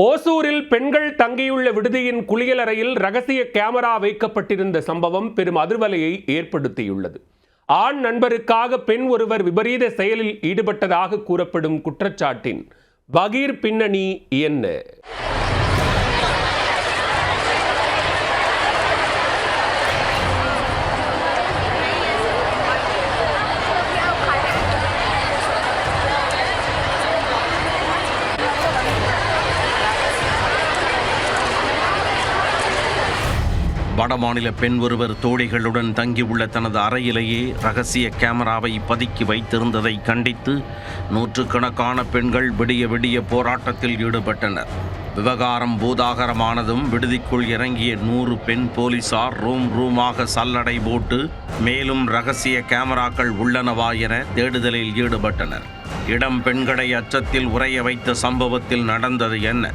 ஓசூரில் பெண்கள் தங்கியுள்ள விடுதியின் குளியலறையில் ரகசிய கேமரா வைக்கப்பட்டிருந்த சம்பவம் பெரும் அதிர்வலையை ஏற்படுத்தியுள்ளது. ஆண் நண்பருக்காக பெண் ஒருவர் விபரீத செயலில் ஈடுபட்டதாக கூறப்படும் குற்றச்சாட்டின் பகீர் பின்னணி என்ன? வடமாநில பெண் ஒருவர் தோழிகளுடன் தங்கியுள்ள தனது அறையிலேயே ரகசிய கேமராவை பதுக்கி வைத்திருந்ததை கண்டித்து நூற்றுக்கணக்கான பெண்கள் விடிய விடிய போராட்டத்தில் ஈடுபட்டனர். விவகாரம் பூதாகரமானதும் விடுதிக்குள் இறங்கிய 100 பெண் போலீசார் ரூமாக சல்லடை போட்டு மேலும் ரகசிய கேமராக்கள் உள்ளனவா என தேடுதலில் ஈடுபட்டனர். இடம் பெண்களை அச்சத்தில் உறைய வைத்த சம்பவத்தில் நடந்தது என்ன?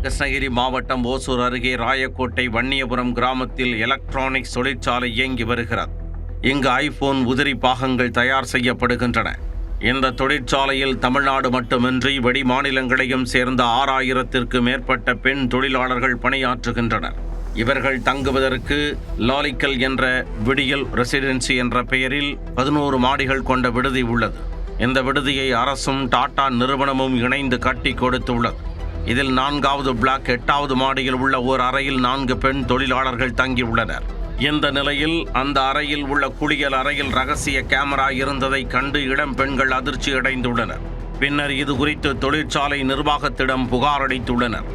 கிருஷ்ணகிரி மாவட்டம் ஓசூர் அருகே ராயக்கோட்டை வன்னியபுரம் கிராமத்தில் எலக்ட்ரானிக்ஸ் தொழிற்சாலை இயங்கி வருகிறது. இங்கு ஐபோன் உதிரி பாகங்கள் தயார் செய்யப்படுகின்றன. இந்த தொழிற்சாலையில் தமிழ்நாடு மட்டுமின்றி வெளி மாநிலங்களையும் சேர்ந்த 6000த்திற்கு மேற்பட்ட பெண் தொழிலாளர்கள் பணியாற்றுகின்றனர். இவர்கள் தங்குவதற்கு லாலிக்கல் என்ற விடியல் ரெசிடென்சி என்ற பெயரில் 11 மாடிகள் கொண்ட விடுதி உள்ளது. இந்த விடுதியை அரசும் டாடா நிறுவனமும் இணைந்து கட்டி கொடுத்துள்ளது. இதில் 4வது பிளாக் 8வது மாடியில் உள்ள ஓர் அறையில் 4 பெண் தொழிலாளர்கள் தங்கியுள்ளனர். இந்த நிலையில் அந்த அறையில் உள்ள குளியல் அறையில் ரகசிய கேமரா இருந்ததை கண்டு இளம் பெண்கள் அதிர்ச்சி அடைந்துள்ளனர். பின்னர் இது குறித்து தொழிற்சாலை நிர்வாகத்திடம் புகார் அளித்துள்ளனர்.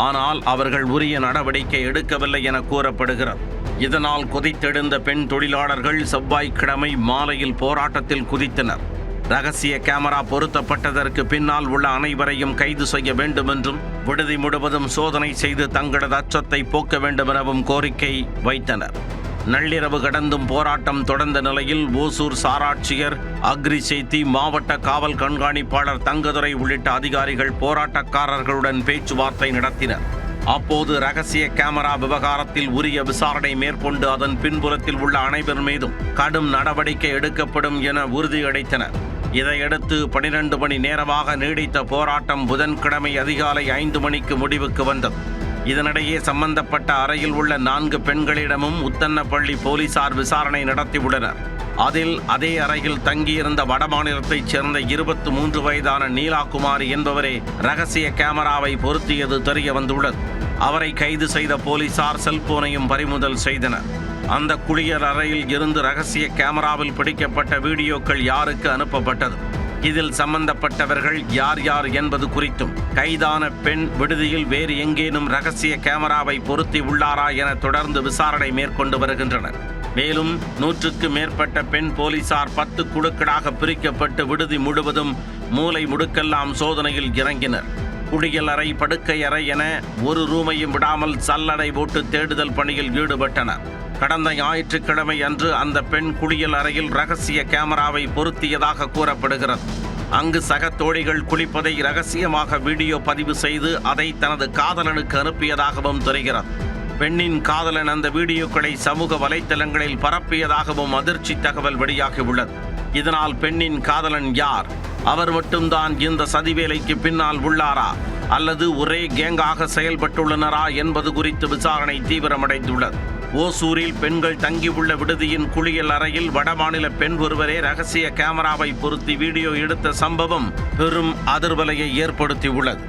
ஆனால் அவர்கள் உரிய நடவடிக்கை எடுக்கவில்லை என கூறப்படுகிறது. இதனால் கொதித்தெழுந்த பெண் தொழிலாளர்கள் செவ்வாய்க்கிழமை மாலையில் போராட்டத்தில் குதித்தனர். ரகசிய கேமரா பொருத்தப்பட்டதற்கு பின்னால் உள்ள அனைவரையும் கைது செய்ய வேண்டும் என்றும் விடுதி முழுவதும் சோதனை செய்து தங்களது அச்சத்தை போக்க வேண்டும் எனவும் கோரிக்கை வைத்தனர். நள்ளிரவு கடந்தும் போராட்டம் தொடர்ந்த நிலையில் ஓசூர் சாராட்சியர் அக்ரிசேத்தி, மாவட்ட காவல் கண்காணிப்பாளர் தங்கதுரை உள்ளிட்ட அதிகாரிகள் போராட்டக்காரர்களுடன் பேச்சுவார்த்தை நடத்தினர். அப்போது ரகசிய கேமரா விவகாரத்தில் உரிய விசாரணை மேற்கொண்டு அதன் பின்புறத்தில் உள்ள அனைவர் மீதும் கடும் நடவடிக்கை எடுக்கப்படும் என உறுதியளித்தனர். இதையடுத்து 12 மணி நேரமாக நீடித்த போராட்டம் புதன்கிழமை அதிகாலை 5 மணிக்கு முடிவுக்கு வந்தது. இதனிடையே சம்பந்தப்பட்ட அறையில் உள்ள 4 பெண்களிடமும் உத்தன்னப்பள்ளி போலீசார் விசாரணை நடத்தியுள்ளனர். அதில் அதே அறையில் தங்கியிருந்த வடமாநிலத்தைச் சேர்ந்த 23 வயதான நீலாகுமாரி என்பவரே ரகசிய கேமராவை பொருத்தியது தெரிய வந்துள்ளது. அவரை கைது செய்த போலீசார் செல்போனையும் பறிமுதல் செய்தனர். அந்த குளியல் அறையில் இருந்து ரகசிய கேமராவில் பிடிக்கப்பட்ட வீடியோக்கள் யாருக்கு அனுப்பப்பட்டது, இதில் சம்பந்தப்பட்டவர்கள் யார் யார் என்பது குறித்தும், கைதான பெண் விடுதியில் வேறு எங்கேனும் ரகசிய கேமராவை பொருத்தி உள்ளாரா என தொடர்ந்து விசாரணை மேற்கொண்டு வருகின்றனர். மேலும் 100க்கு மேற்பட்ட பெண் போலீசார் 10 குழுக்களாக பிரிக்கப்பட்டு விடுதி முழுவதும் மூலை முடுக்கெல்லாம் சோதனையில் இறங்கினர். குளியல் அறை, படுக்கை அறை என ஒரு ரூமையும் விடாமல் சல்லடை போட்டு தேடுதல் பணியில் ஈடுபட்டனர். கடந்த ஞாயிற்றுக்கிழமை அன்று அந்த பெண் குளியல் அறையில் ரகசிய கேமராவை பொருத்தியதாக கூறப்படுகிறது. அங்கு சக தோழிகள் குளிப்பதை ரகசியமாக வீடியோ பதிவு செய்து அதை தனது காதலனுக்கு அனுப்பியதாகவும் தெரிகிறது. பெண்ணின் காதலன் அந்த வீடியோக்களை சமூக வலைத்தளங்களில் பரப்பியதாகவும் அதிர்ச்சி தகவல் வெளியாகியுள்ளது. இதனால் பெண்ணின் காதலன் யார், அவர் மட்டும்தான் இந்த சதிவேலைக்கு பின்னால் உள்ளாரா அல்லது ஒரே கேங்காக செயல்பட்டுள்ளனரா என்பது குறித்து விசாரணை தீவிரமடைந்துள்ளது. ஓசூரில் பெண்கள் தங்கியுள்ள விடுதியின் குளியல் அறையில் வடமாநில பெண் ஒருவரே ரகசிய கேமராவை பொருத்தி வீடியோ எடுத்த சம்பவம் பெரும் அதிர்வலையை ஏற்படுத்தியுள்ளது.